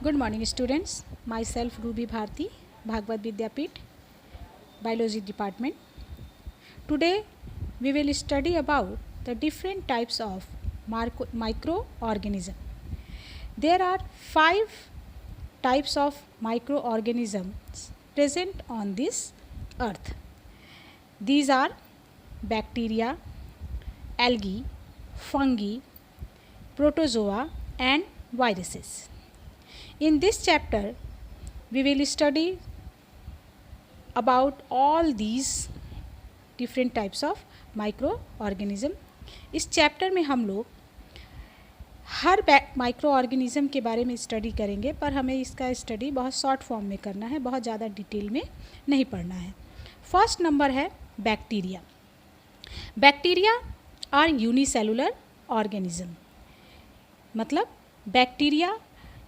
Good morning students, myself Ruby Bharti, Bhagavad Vidyapeeth, Biology Department. Today we will study about the different types of microorganisms. There are 5 types of microorganisms present on this earth. These are bacteria, algae, fungi, protozoa and viruses. In this chapter, we will study about all these different types of microorganism. इस chapter में हम लोग हर microorganism के बारे में study करेंगे, पर हमें इसका स्टडी बहुत शॉर्ट फॉर्म में करना है, बहुत ज़्यादा डिटेल में नहीं पढ़ना है. फर्स्ट नंबर है bacteria. Bacteria are unicellular organism. मतलब बैक्टीरिया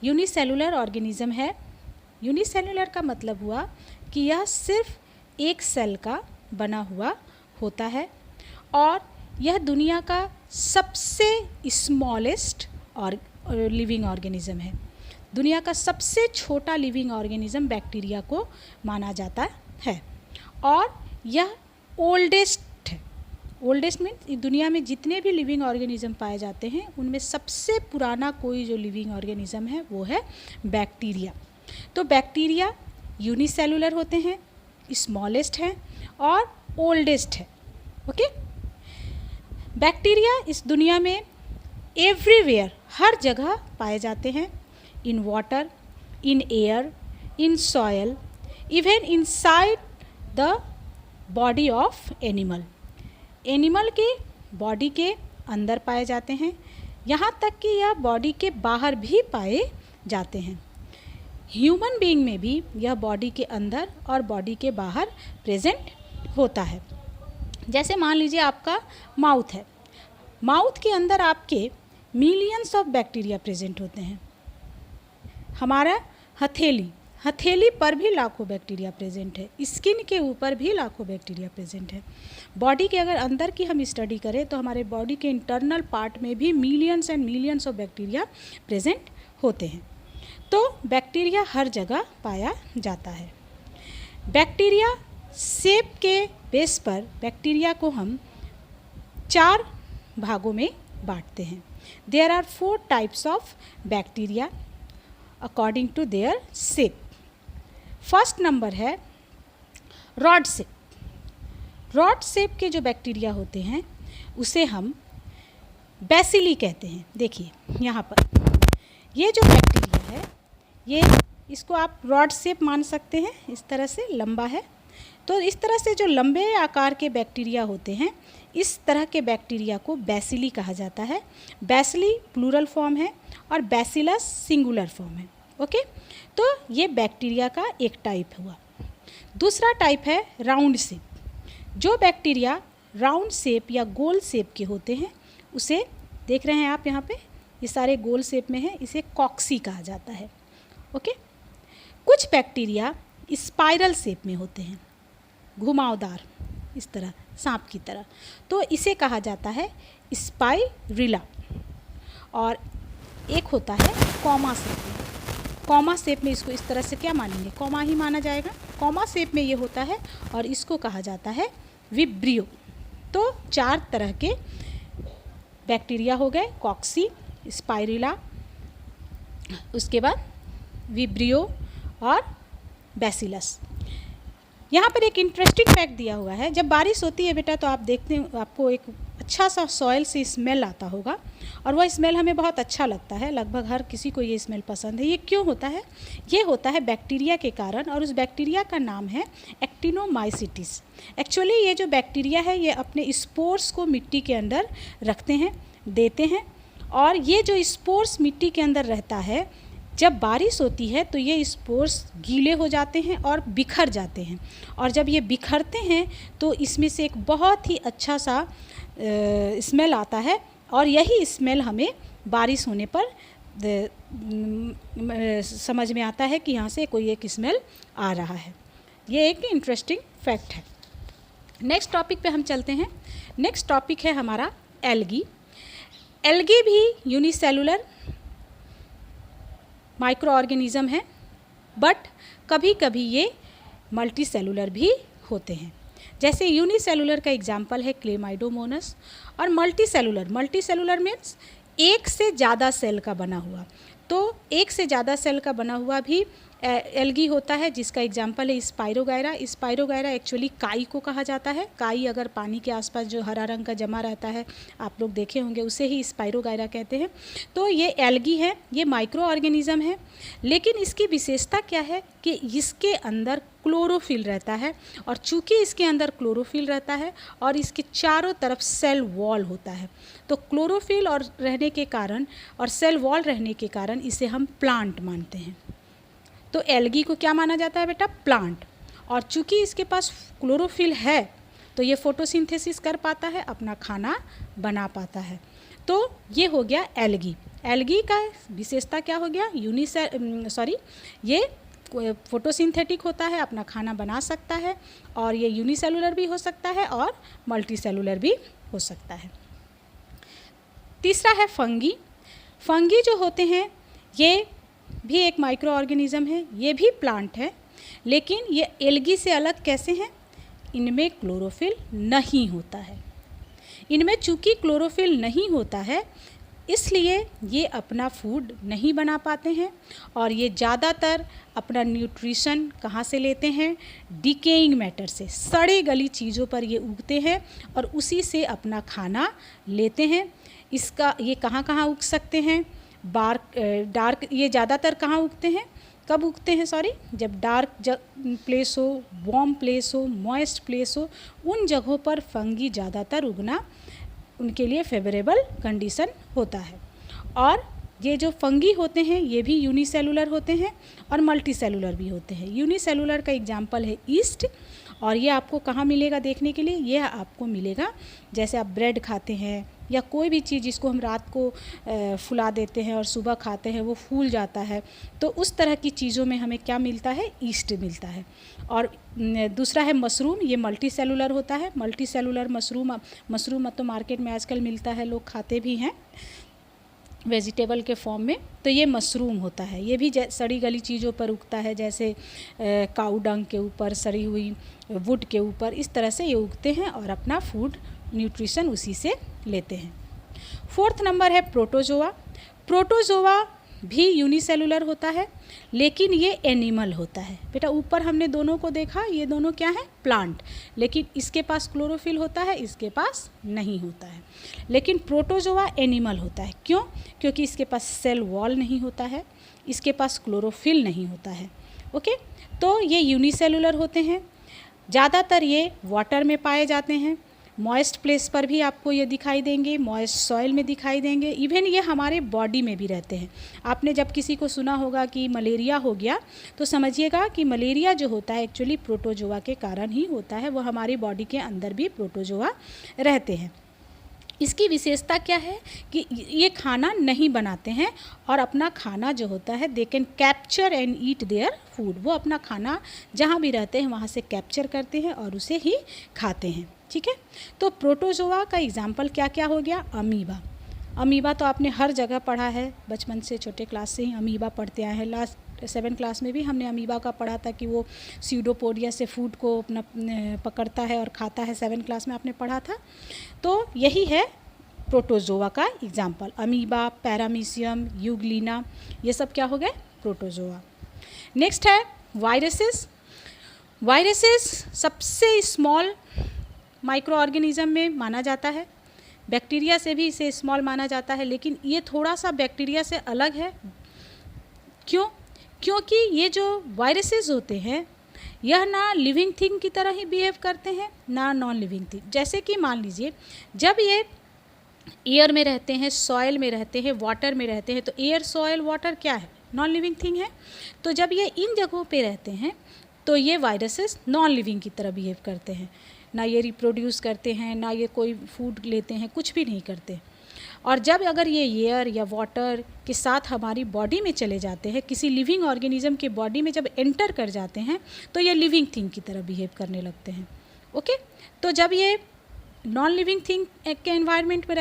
यूनिसेलुलर ऑर्गेनिज्म है. यूनिसेलुलर का मतलब हुआ कि यह सिर्फ एक सेल का बना हुआ होता है और यह दुनिया का सबसे स्मॉलेस्ट और लिविंग ऑर्गेनिज्म है. दुनिया का सबसे छोटा लिविंग ऑर्गेनिज्म बैक्टीरिया को माना जाता है और यह ओल्डेस्ट है. ओल्डेस्ट मीन्स दुनिया में जितने भी लिविंग ऑर्गेनिज्म पाए जाते हैं उनमें सबसे पुराना कोई जो लिविंग ऑर्गेनिज्म है वो है बैक्टीरिया. तो बैक्टीरिया यूनिसेलुलर होते हैं, स्मॉलेस्ट हैं और ओल्डेस्ट है. ओके. बैक्टीरिया इस दुनिया में एवरीवेयर, हर जगह पाए जाते हैं. In water, in air, in soil, even inside the body of animal. Animal के बॉडी के अंदर पाए जाते हैं, यहाँ तक कि यह बॉडी के बाहर भी पाए जाते हैं. ह्यूमन बीइंग में भी यह बॉडी के अंदर और बॉडी के बाहर प्रेजेंट होता है. जैसे मान लीजिए आपका माउथ है. माउथ के अंदर आपके मिलियंस ऑफ बैक्टीरिया प्रेजेंट होते हैं. हमारा हथेली पर भी लाखों बैक्टीरिया प्रेजेंट है. स्किन के ऊपर भी लाखों बैक्टीरिया प्रेजेंट है. बॉडी के अगर अंदर की हम स्टडी करें तो हमारे बॉडी के इंटरनल पार्ट में भी millions and millions of bacteria present होते हैं. तो बैक्टीरिया हर जगह पाया जाता है. बैक्टीरिया शेप के बेस पर बैक्टीरिया को हम 4 भागों में बांटते हैं. There are 4 types of bacteria according to their shape. First number है रॉड शेप. रॉड शेप के जो बैक्टीरिया होते हैं उसे हम बैसिली कहते हैं. देखिए यहाँ पर ये जो बैक्टीरिया है, ये इसको आप रॉड शेप मान सकते हैं. इस तरह से लंबा है. तो इस तरह से जो लंबे आकार के बैक्टीरिया होते हैं, इस तरह के बैक्टीरिया को बैसिली कहा जाता है. बैसिली प्लूरल फॉर्म है और बैसिलस सिंगुलर फॉर्म है. ओके. तो ये बैक्टीरिया का एक टाइप हुआ. दूसरा टाइप है राउंड शेप. जो बैक्टीरिया राउंड शेप या गोल शेप के होते हैं उसे देख रहे हैं आप यहाँ पे, ये सारे गोल शेप में है, इसे कॉक्सी कहा जाता है. ओके. कुछ बैक्टीरिया स्पाइरल शेप में होते हैं, घुमावदार, इस तरह सांप की तरह, तो इसे कहा जाता है स्पाइरिला. और एक होता है कॉमा शेप में. कॉमा शेप में इसको इस तरह से क्या मानेंगे, कॉमा ही माना जाएगा. कॉमा शेप में ये होता है और इसको कहा जाता है विब्रियो. तो 4 तरह के बैक्टीरिया हो गए, कॉक्सी, स्पाइरिला, उसके बाद विब्रियो और बैसिलस. यहाँ पर एक इंटरेस्टिंग फैक्ट दिया हुआ है. जब बारिश होती है बेटा तो आप देखते हैं आपको एक अच्छा सा सॉइल से स्मेल आता होगा और वह स्मेल हमें बहुत अच्छा लगता है. लगभग हर किसी को ये स्मेल पसंद है. ये क्यों होता है? ये होता है बैक्टीरिया के कारण, और उस बैक्टीरिया का नाम है एक्टिनोमाइसिटिस. एक्चुअली ये जो बैक्टीरिया है ये अपने स्पोर्स को मिट्टी के अंदर रखते हैं, देते हैं, और ये जो स्पोर्स मिट्टी के अंदर रहता है, जब बारिश होती है तो ये स्पोर्स गीले हो जाते हैं और बिखर जाते हैं. और जब ये बिखरते हैं तो इसमें से एक बहुत ही अच्छा सा स्मेल आता है, और यही स्मेल हमें बारिश होने पर समझ में आता है कि यहाँ से कोई एक स्मेल आ रहा है. ये एक इंटरेस्टिंग फैक्ट है. नेक्स्ट टॉपिक पे हम चलते हैं. नेक्स्ट टॉपिक है हमारा एल्गी. एल्गी भी यूनिसेलुलर माइक्रो ऑर्गेनिज्म हैं, बट कभी कभी ये मल्टी सेलुलर भी होते हैं। जैसे यूनिसेलुलर का एग्जाम्पल है क्लेमाइडोमोनास, और मल्टी सेलुलर मीन्स एक से ज़्यादा सेल का बना हुआ। तो एक से ज़्यादा सेल का बना हुआ भी एल्गी होता है, जिसका एग्जाम्पल है स्पाइरोगायरा। स्पाइरोगायरा एक्चुअली काई को कहा जाता है। काई अगर पानी के आसपास जो हरा रंग का जमा रहता है, आप लोग देखे होंगे, उसे ही स्पाइरोगायरा कहते हैं। तो ये एल्गी है, ये माइक्रो ऑर्गेनिज्म है, लेकिन इसकी विशेषता क्या है कि इसके अंदर क्लोरोफिल रहता है, और चूंकि इसके अंदर क्लोरोफिल रहता है और इसके चारों तरफ सेल वॉल होता है, तो क्लोरोफिल और रहने के कारण और सेल वॉल रहने के कारण इसे हम प्लांट मानते हैं। तो एल्गी को क्या माना जाता है बेटा? प्लांट। और चूंकि इसके पास क्लोरोफिल है तो ये फोटोसिंथेसिस कर पाता है, अपना खाना बना पाता है। तो ये हो गया एल्गी। एल्गी का विशेषता क्या हो गया? ये फोटोसिंथेटिक होता है, अपना खाना बना सकता है, और ये यूनिसेलुलर भी हो सकता है और मल्टी सेलुलर भी हो सकता है। तीसरा है फंगी। फंगी जो होते हैं ये भी एक माइक्रो ऑर्गेनिज्म है, ये भी प्लांट है, लेकिन ये एल्गी से अलग कैसे हैं? इनमें क्लोरोफिल नहीं होता है। इनमें चूंकि क्लोरोफिल नहीं होता है, इसलिए ये अपना फूड नहीं बना पाते हैं, और ये ज़्यादातर अपना न्यूट्रिशन कहाँ से लेते हैं? डिकेइंग मैटर से, सड़े गली चीज़ों पर ये उगते हैं और उसी से अपना खाना लेते हैं। इसका ये कहाँ कहाँ उग सकते हैं? डार्क, ये ज़्यादातर कहाँ उगते हैं? कब उगते हैं? जब डार्क प्लेस हो, वार्म प्लेस हो, मॉइस्ट प्लेस हो, उन जगहों पर फंगी ज़्यादातर उगना उनके लिए फेवरेबल कंडीशन होता है। और ये जो फंगी होते हैं ये भी यूनिसेलुलर होते हैं और मल्टी सेलुलर भी होते हैं। यूनिसेलुलर का एग्जाम्पल है ईस्ट, और ये आपको कहाँ मिलेगा देखने के लिए? ये आपको मिलेगा जैसे आप ब्रेड खाते हैं या कोई भी चीज़ जिसको हम रात को फुला देते हैं और सुबह खाते हैं, वो फूल जाता है, तो उस तरह की चीज़ों में हमें क्या मिलता है? ईस्ट मिलता है। और दूसरा है मशरूम, ये मल्टी सेलुलर होता है। मल्टी सेलुलर मशरूम तो मार्केट में आजकल मिलता है, लोग खाते भी हैं वेजिटेबल के फॉर्म में। तो ये मशरूम होता है, ये भी सड़ी गली चीज़ों पर उगता है, जैसे काऊ डंग के ऊपर, सड़ी हुई वुड के ऊपर, इस तरह से ये उगते हैं और अपना फूड न्यूट्रिशन उसी से लेते हैं। फोर्थ नंबर है प्रोटोजोआ। प्रोटोजोआ भी यूनिसेलुलर होता है, लेकिन ये एनिमल होता है। बेटा ऊपर हमने दोनों को देखा, ये दोनों क्या है? प्लांट, लेकिन इसके पास क्लोरोफिल होता है, इसके पास नहीं होता है। लेकिन प्रोटोजोआ एनिमल होता है। क्यों? क्योंकि इसके पास सेल वॉल नहीं होता है, इसके पास क्लोरोफिल नहीं होता है। ओके, तो ये यूनिसेलुलर होते हैं। ज़्यादातर ये वाटर में पाए जाते हैं, मॉइस्ट प्लेस पर भी आपको ये दिखाई देंगे, मॉइस्ट सॉइल में दिखाई देंगे, इवन ये हमारे बॉडी में भी रहते हैं। आपने जब किसी को सुना होगा कि मलेरिया हो गया, तो समझिएगा कि मलेरिया जो होता है एक्चुअली प्रोटोजोआ के कारण ही होता है। वो हमारी बॉडी के अंदर भी प्रोटोजोआ रहते हैं। इसकी विशेषता क्या है कि ये खाना नहीं बनाते हैं, और अपना खाना जो होता है they can capture and eat their food. वो अपना खाना जहाँ भी रहते हैं वहाँ से कैप्चर करते हैं और उसे ही खाते हैं। ठीक है, तो प्रोटोजोआ का एग्जाम्पल क्या क्या हो गया? अमीबा। अमीबा तो आपने हर जगह पढ़ा है, बचपन से छोटे क्लास से ही अमीबा पढ़ते आए हैं। लास्ट 7 क्लास में भी हमने अमीबा का पढ़ा था कि वो स्यूडोपोडिया से फूड को अपना पकड़ता है और खाता है। 7 क्लास में आपने पढ़ा था। तो यही है प्रोटोजोआ का एग्जाम्पल। अमीबा, पैरामीशियम, यूग्लिना, ये सब क्या हो गए? प्रोटोजोआ। नेक्स्ट है वायरसेस। वायरसेस सबसे स्मॉल माइक्रो ऑर्गेनिज्म में माना जाता है। बैक्टीरिया से भी इसे स्मॉल माना जाता है, लेकिन ये थोड़ा सा बैक्टीरिया से अलग है। क्यों? क्योंकि ये जो वायरसेस होते हैं यह ना लिविंग थिंग की तरह ही बिहेव करते हैं, ना नॉन लिविंग थिंग। जैसे कि मान लीजिए जब ये एयर में रहते हैं, सॉयल में रहते हैं, वाटर में रहते हैं, तो एयर, सॉयल, वाटर क्या है? नॉन लिविंग थिंग है। तो जब ये इन जगहों पे रहते हैं तो ये वायरसेस नॉन लिविंग की तरह बिहेव करते हैं। ना ये रिप्रोड्यूस करते हैं, ना ये कोई फूड लेते हैं, कुछ भी नहीं करते। और जब अगर ये एयर या वाटर के साथ हमारी बॉडी में चले जाते हैं, किसी लिविंग ऑर्गेनिज्म के बॉडी में जब एंटर कर जाते हैं, तो ये लिविंग थिंग की तरह बिहेव करने लगते हैं। ओके, तो जब ये नॉन लिविंग थिंग के एनवायरनमेंट में